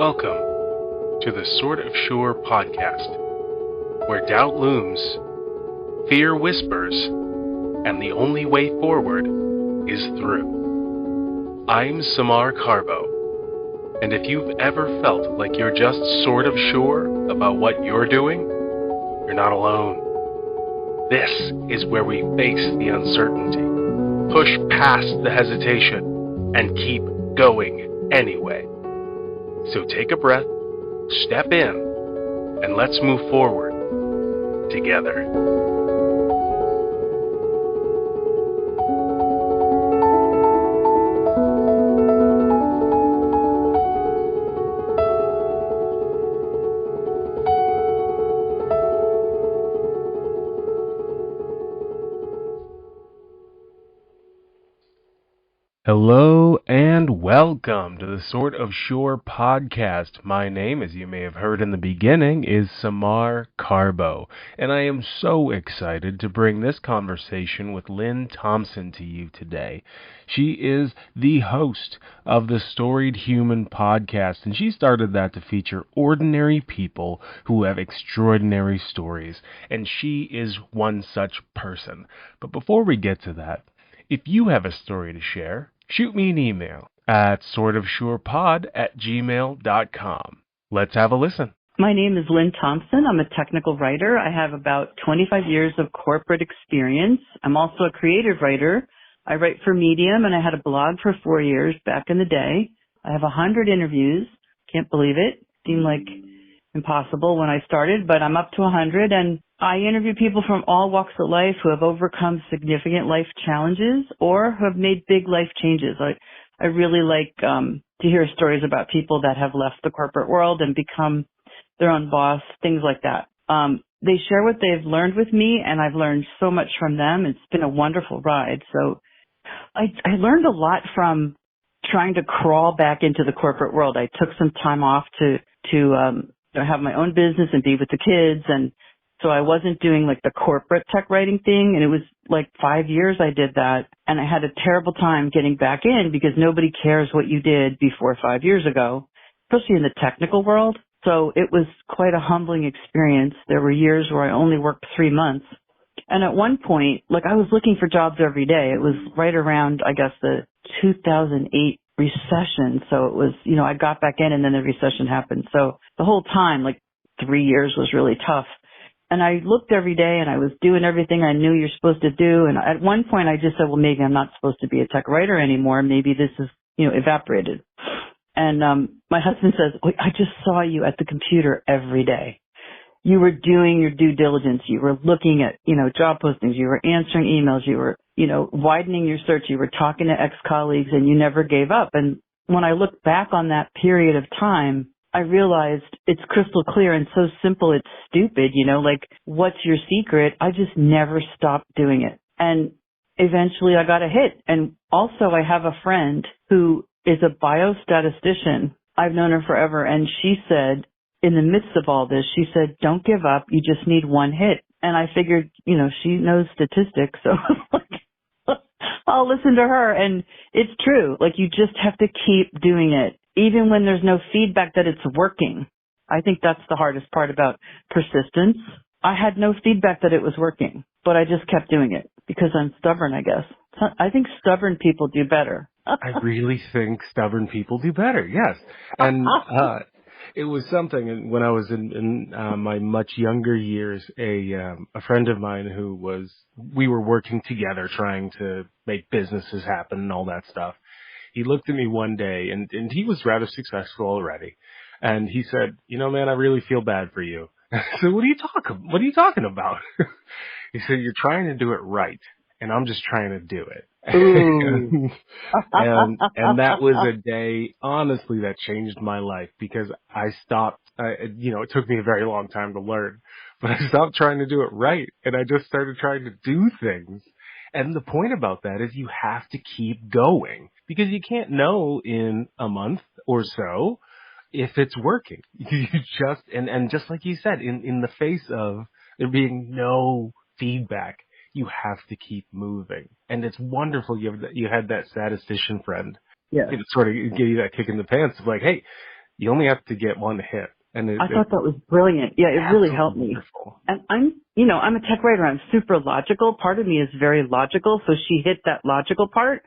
Welcome to the Sort of Sure podcast, where doubt looms, fear whispers, and the only way forward is through. I'm Samar Carbo, and if you've ever felt like you're just sort of sure about what you're doing, you're not alone. This is where we face the uncertainty, push past the hesitation, and keep going anyway. So take a breath, step in, and let's move forward together. Hello and welcome to the Sort of Sure podcast. My name, as you may have heard in the beginning, is Samar Carbo, and I am so excited to bring this conversation with Lynne Thompson to you today. She is the host of the Storied Human podcast, and she started that to feature ordinary people who have extraordinary stories, and she is one such person. But before we get to that, if you have a story to share, shoot me an email at sortofsurepod@gmail.com. Let's have a listen. My name is Lynne Thompson. I'm a technical writer. I have about 25 years of corporate experience. I'm also a creative writer. I write for Medium, and I had a blog for 4 years back in the day. I have 100 interviews. Can't believe it. Seemed like impossible when I started, but I'm up to 100, and I interview people from all walks of life who have overcome significant life challenges or who have made big life changes. I really like to hear stories about people that have left the corporate world and become their own boss, things like that. They share what they've learned with me, and I've learned so much from them. It's been a wonderful ride. So I learned a lot from trying to crawl back into the corporate world. I took some time off to have my own business and be with the kids, and so I wasn't doing like the corporate tech writing thing, and it was like 5 years I did that, and I had a terrible time getting back in because nobody cares what you did before 5 years ago, especially in the technical world. So it was quite a humbling experience. There were years where I only worked 3 months, and at one point, like I was looking for jobs every day. It was right around, I guess, the 2008 recession. So it was, I got back in and then the recession happened. So the whole time, like 3 years was really tough. And I looked every day and I was doing everything I knew you're supposed to do. And at one point I just said, well, maybe I'm not supposed to be a tech writer anymore. Maybe this is, evaporated. And my husband says, "Wait, I just saw you at the computer every day. You were doing your due diligence. You were looking at, job postings. You were answering emails. You were, widening your search. You were talking to ex-colleagues, and you never gave up." And when I look back on that period of time, I realized it's crystal clear and so simple it's stupid, like, what's your secret? I just never stopped doing it. And eventually I got a hit. And also I have a friend who is a biostatistician. I've known her forever. And she said, in the midst of all this, she said, don't give up. You just need one hit. And I figured, she knows statistics. So I'll listen to her. And it's true. Like, you just have to keep doing it, even when there's no feedback that it's working. I think that's the hardest part about persistence. I had no feedback that it was working, but I just kept doing it because I'm stubborn, I guess. I think stubborn people do better. I really think stubborn people do better, yes. And it was something when I was in my much younger years, a friend of mine we were working together trying to make businesses happen and all that stuff. He looked at me one day, and he was rather successful already. And he said, man, I really feel bad for you. I said, what are you talking about? He said, you're trying to do it right, and I'm just trying to do it. and that was a day, honestly, that changed my life because I stopped, it took me a very long time to learn, but I stopped trying to do it right, and I just started trying to do things. And the point about that is you have to keep going because you can't know in a month or so if it's working. You just, and just like you said, in the face of there being no feedback, you have to keep moving. And it's wonderful you had that statistician friend. Yeah. It sort of gave you that kick in the pants of like, hey, You only have to get one hit. And I thought that was brilliant. Yeah, it really helped me. Wonderful. And I'm a tech writer. I'm super logical. Part of me is very logical. So she hit that logical part.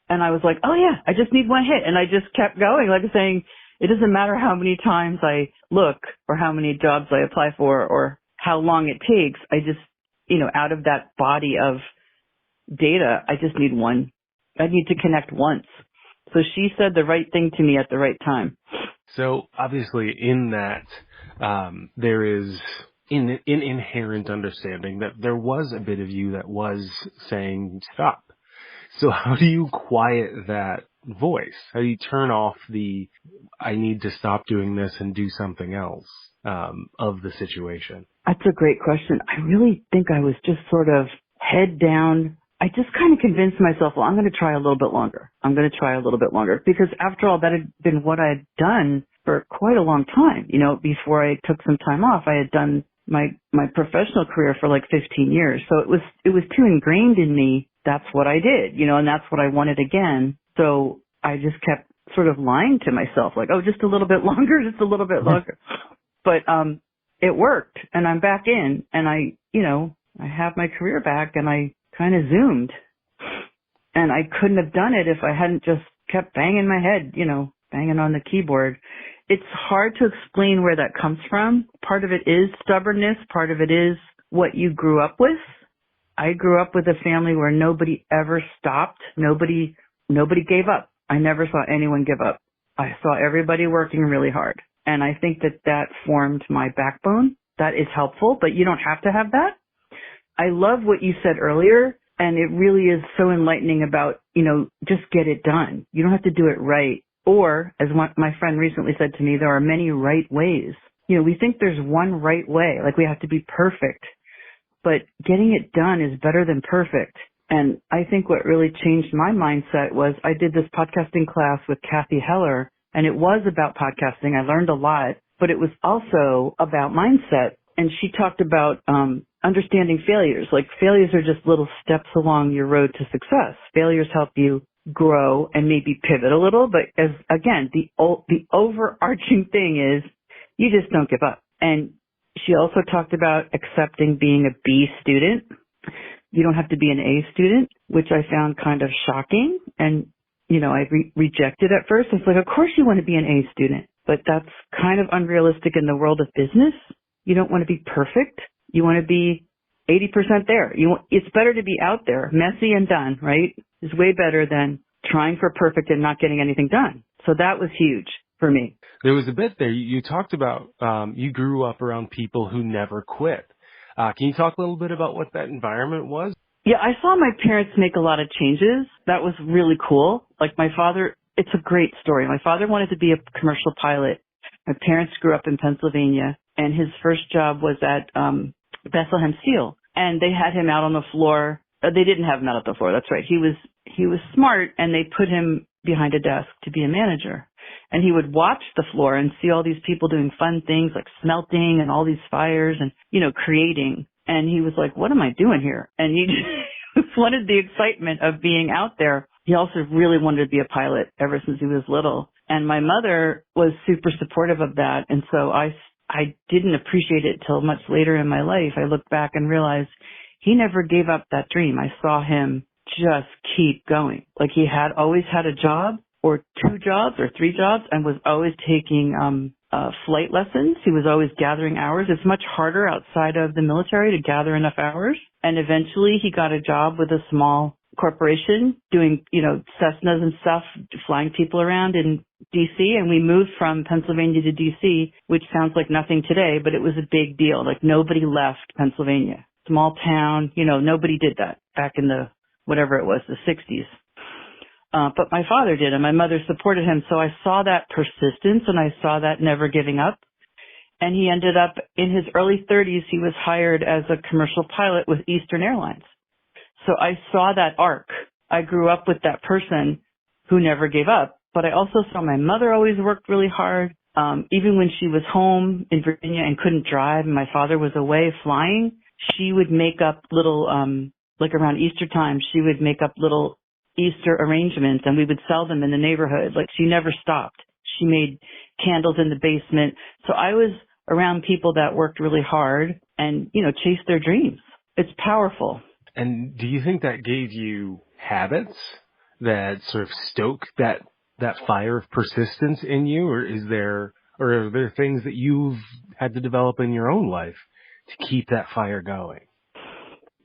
And I was like, oh yeah, I just need one hit. And I just kept going, like saying, it doesn't matter how many times I look or how many jobs I apply for or how long it takes. I just, out of that body of data, I just need one. I need to connect once. So she said the right thing to me at the right time. So obviously in that, there is in inherent understanding that there was a bit of you that was saying stop. So how do you quiet that voice? How do you turn off the I need to stop doing this and do something else of the situation? That's a great question. I really think I was just sort of head down. I just kind of convinced myself, well, I'm going to try a little bit longer. Because after all, that had been what I had done for quite a long time. Before I took some time off, I had done my professional career for like 15 years. So it was too ingrained in me. That's what I did, and that's what I wanted again. So I just kept sort of lying to myself, like, oh, just a little bit longer, just a little bit longer. But, it worked and I'm back in and I have my career back and I kind of zoomed and I couldn't have done it if I hadn't just kept banging my head, banging on the keyboard. It's hard to explain where that comes from. Part of it is stubbornness. Part of it is what you grew up with. I grew up with a family where nobody ever stopped. Nobody gave up. I never saw anyone give up. I saw everybody working really hard. And I think that formed my backbone. That is helpful, but you don't have to have that. I love what you said earlier, and it really is so enlightening about, just get it done. You don't have to do it right. Or, as my friend recently said to me, there are many right ways. We think there's one right way, like we have to be perfect. But getting it done is better than perfect. And I think what really changed my mindset was I did this podcasting class with Kathy Heller, and it was about podcasting. I learned a lot, but it was also about mindset. And she talked about understanding failures. Like failures are just little steps along your road to success. Failures help you grow and maybe pivot a little. But again, the overarching thing is you just don't give up. And she also talked about accepting being a B student. You don't have to be an A student, which I found kind of shocking. And, I rejected at first. It's like, of course you want to be an A student, but that's kind of unrealistic in the world of business. You don't want to be perfect. You want to be 80% there. It's better to be out there, messy and done, right? It's way better than trying for perfect and not getting anything done. So that was huge for me. There was a bit there. You talked about you grew up around people who never quit. Can you talk a little bit about what that environment was? Yeah, I saw my parents make a lot of changes. That was really cool. Like my father, it's a great story. My father wanted to be a commercial pilot. My parents grew up in Pennsylvania, and his first job was at Bethlehem Steel. And they had him out on the floor. They didn't have him out on the floor. That's right. He was smart, and they put him behind a desk to be a manager. And he would watch the floor and see all these people doing fun things like smelting and all these fires and, creating. And he was like, what am I doing here? And he just wanted the excitement of being out there. He also really wanted to be a pilot ever since he was little. And my mother was super supportive of that. And so I didn't appreciate it till much later in my life. I looked back and realized he never gave up that dream. I saw him just keep going. Like he had always had a job or 2 jobs or 3 jobs and was always taking flight lessons. He was always gathering hours. It's much harder outside of the military to gather enough hours. And eventually he got a job with a small corporation doing, Cessnas and stuff, flying people around in DC. And we moved from Pennsylvania to DC, which sounds like nothing today, but it was a big deal. Like nobody left Pennsylvania. Small town, nobody did that back in the, whatever it was, the 60s. But my father did, and my mother supported him. So I saw that persistence, and I saw that never giving up. And he ended up in his early 30s. He was hired as a commercial pilot with Eastern Airlines. So I saw that arc. I grew up with that person who never gave up. But I also saw my mother always worked really hard. Even when she was home in Virginia and couldn't drive, and my father was away flying, she would make up little, like around Easter time, she would make up little Easter arrangements, and we would sell them in the neighborhood. Like she never stopped. She made candles in the basement. So I was around people that worked really hard and, chased their dreams. It's powerful. And do you think that gave you habits that sort of stoke that fire of persistence in you, or are there things that you've had to develop in your own life to keep that fire going?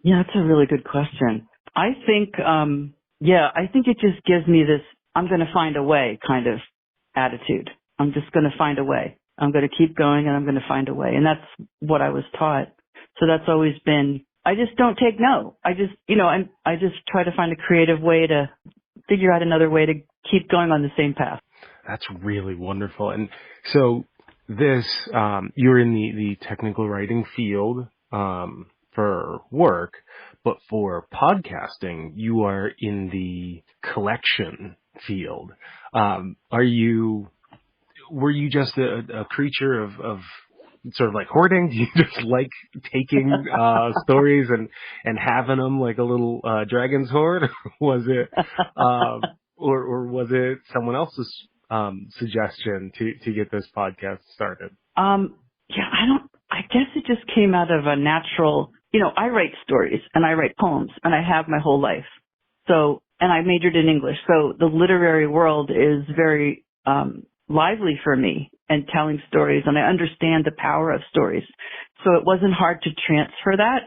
Yeah, that's a really good question. I think, I think it just gives me this, I'm going to find a way kind of attitude. I'm just going to find a way. I'm going to keep going and I'm going to find a way. And that's what I was taught. So that's always been, I just don't take no. I just, I just try to find a creative way to figure out another way to keep going on the same path. That's really wonderful. And so this, you're in the technical writing field, for work, but for podcasting, you are in the collection field. Were you just a creature of sort of like hoarding? Do you just like taking stories and having them like a little dragon's hoard? Was it or was it someone else's suggestion to get this podcast started? I guess it just came out of a natural, I write stories and I write poems and I have my whole life. So, and I majored in English. So the literary world is very lively for me and telling stories, and I understand the power of stories. So it wasn't hard to transfer that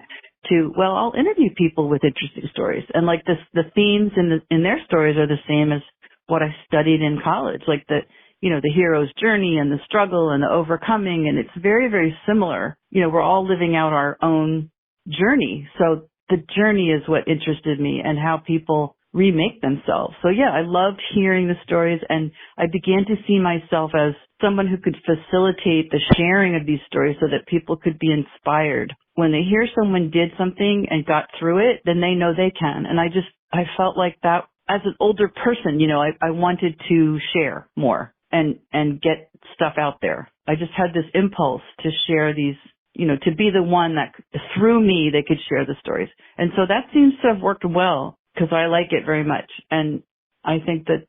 to, I'll interview people with interesting stories. And like this, the themes in their stories are the same as what I studied in college, like the hero's journey and the struggle and the overcoming. And it's very, very similar. We're all living out our own journey. So the journey is what interested me and how people remake themselves. So yeah, I loved hearing the stories, and I began to see myself as someone who could facilitate the sharing of these stories so that people could be inspired. When they hear someone did something and got through it, then they know they can. And I felt like that as an older person, I wanted to share more and get stuff out there. I just had this impulse to share these, to be the one that through me, they could share the stories. And so that seems to have worked well, because I like it very much. And I think that,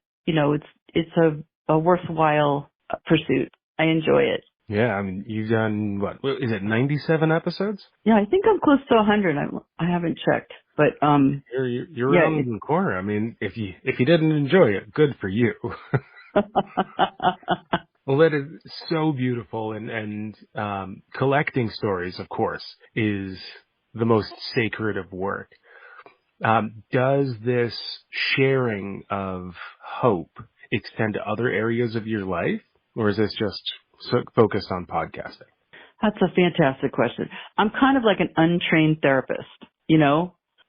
it's a worthwhile pursuit. I enjoy it. Yeah, I mean, you've done, what is it, 97 episodes? Yeah, I think I'm close to 100. I haven't checked, but, you're around the corner. I mean, if you didn't enjoy it, good for you. Well, that is so beautiful, and collecting stories, of course, is the most sacred of work. Does this sharing of hope extend to other areas of your life, or is this just focused on podcasting? That's a fantastic question. I'm kind of like an untrained therapist,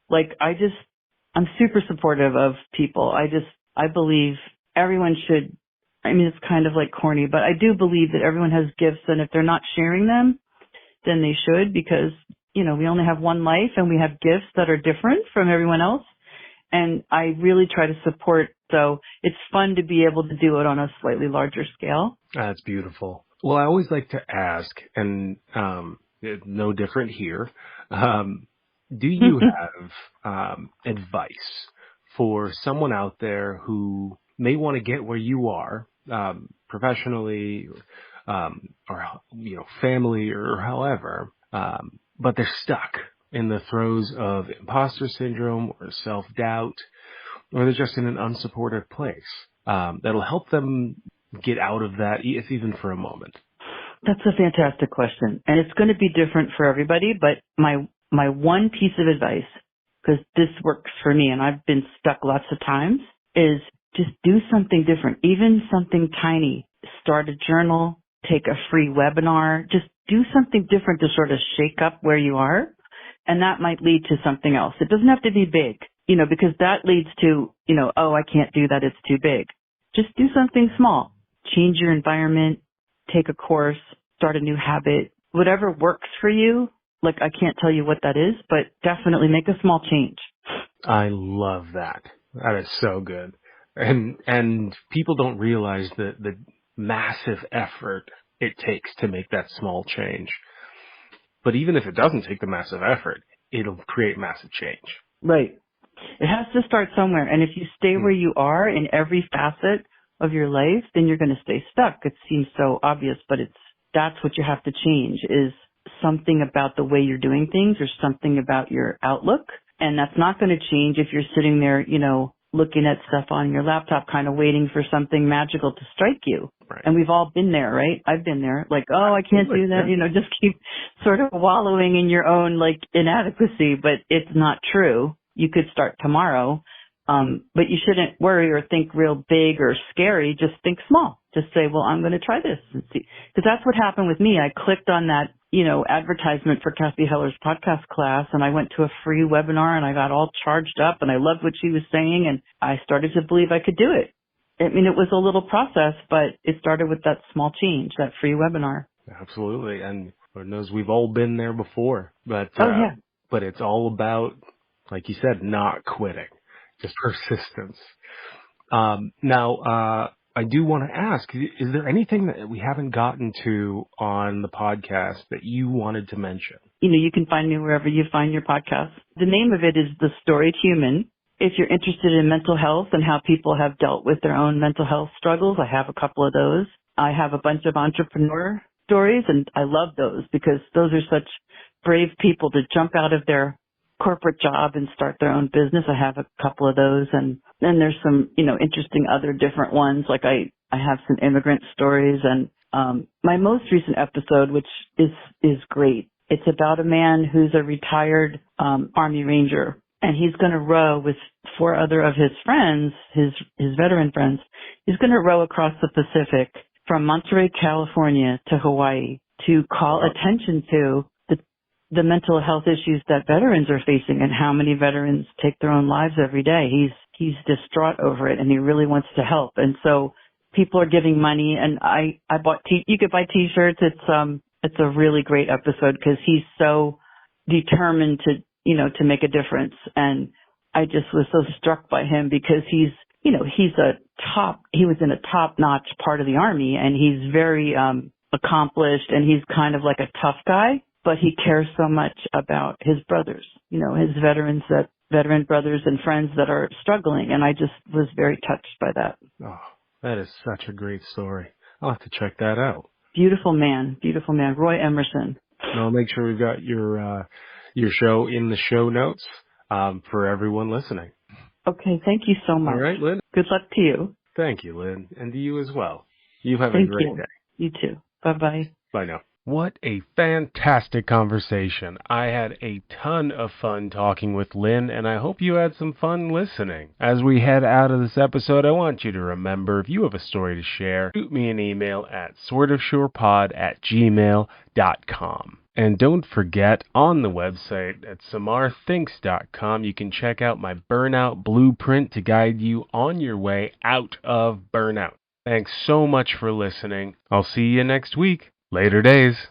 like I'm super supportive of people. I believe everyone should, it's kind of like corny, but I do believe that everyone has gifts, and if they're not sharing them, then they should, because we only have one life and we have gifts that are different from everyone else. And I really try to support. So it's fun to be able to do it on a slightly larger scale. That's beautiful. Well, I always like to ask, and no different here. Do you have advice for someone out there who may want to get where you are, professionally, or family, or however, but they're stuck in the throes of imposter syndrome or self-doubt, or they're just in an unsupportive place, that'll help them get out of that, if even for a moment? That's a fantastic question. And it's going to be different for everybody, but my one piece of advice, because this works for me and I've been stuck lots of times, is just do something different, even something tiny. Start a journal, take a free webinar, just do something different to sort of shake up where you are. And that might lead to something else. It doesn't have to be big, because that leads to, oh, I can't do that, it's too big. Just do something small. Change your environment, take a course, start a new habit, whatever works for you. Like, I can't tell you what that is, but definitely make a small change. I love that. That is so good. And people don't realize the massive effort it takes to make that small change. But even if it doesn't take the massive effort, it'll create massive change. Right. It has to start somewhere. And if you stay where you are in every facet of your life, then you're going to stay stuck. It seems so obvious, but that's what you have to change, is something about the way you're doing things or something about your outlook. And that's not going to change if you're sitting there, looking at stuff on your laptop, kind of waiting for something magical to strike you. Right. And we've all been there, right? I've been there. Like, oh, I can't do that. Yeah. Just keep sort of wallowing in your own inadequacy, but it's not true. You could start tomorrow. But you shouldn't worry or think real big or scary. Just think small. Just say, well, I'm going to try this and see. Because that's what happened with me. I clicked on that, advertisement for Kathy Heller's podcast class, and I went to a free webinar, and I got all charged up, and I loved what she was saying, and I started to believe I could do it. I mean, it was a little process, but it started with that small change, that free webinar. Absolutely. And Lord knows we've all been there before. But, yeah. But it's all about, like you said, not quitting. Just persistence. Now, I do want to ask, is there anything that we haven't gotten to on the podcast that you wanted to mention? You can find me wherever you find your podcast. The name of it is The Storied Human. If you're interested in mental health and how people have dealt with their own mental health struggles, I have a couple of those. I have a bunch of entrepreneur stories, and I love those because those are such brave people to jump out of their corporate job and start their own business. I have a couple of those, and then there's some, interesting other different ones. Like I have some immigrant stories, and my most recent episode, which is great. It's about a man who's a retired Army Ranger, and he's going to row with 4 other of his friends, his veteran friends. He's going to row across the Pacific from Monterey, California to Hawaii to call attention to the mental health issues that veterans are facing and how many veterans take their own lives every day. He's distraught over it, and he really wants to help. And so people are giving money, and I bought you could buy t-shirts. It's a really great episode because he's so determined to make a difference. And I just was so struck by him because he was in a top-notch part of the Army, and he's very accomplished, and he's kind of like a tough guy. But he cares so much about his brothers, his veteran brothers and friends that are struggling. And I just was very touched by that. Oh, that is such a great story. I'll have to check that out. Beautiful man, Roy Emerson. And I'll make sure we've got your show in the show notes for everyone listening. Okay, thank you so much. All right, Lynn. Good luck to you. Thank you, Lynn, and to you as well. You have a great day. You too. Bye-bye. Bye now. What a fantastic conversation. I had a ton of fun talking with Lynn, and I hope you had some fun listening. As we head out of this episode, I want you to remember, if you have a story to share, shoot me an email at swordofshorepod@gmail.com. And don't forget, on the website at samarthinks.com, you can check out my burnout blueprint to guide you on your way out of burnout. Thanks so much for listening. I'll see you next week. Later days.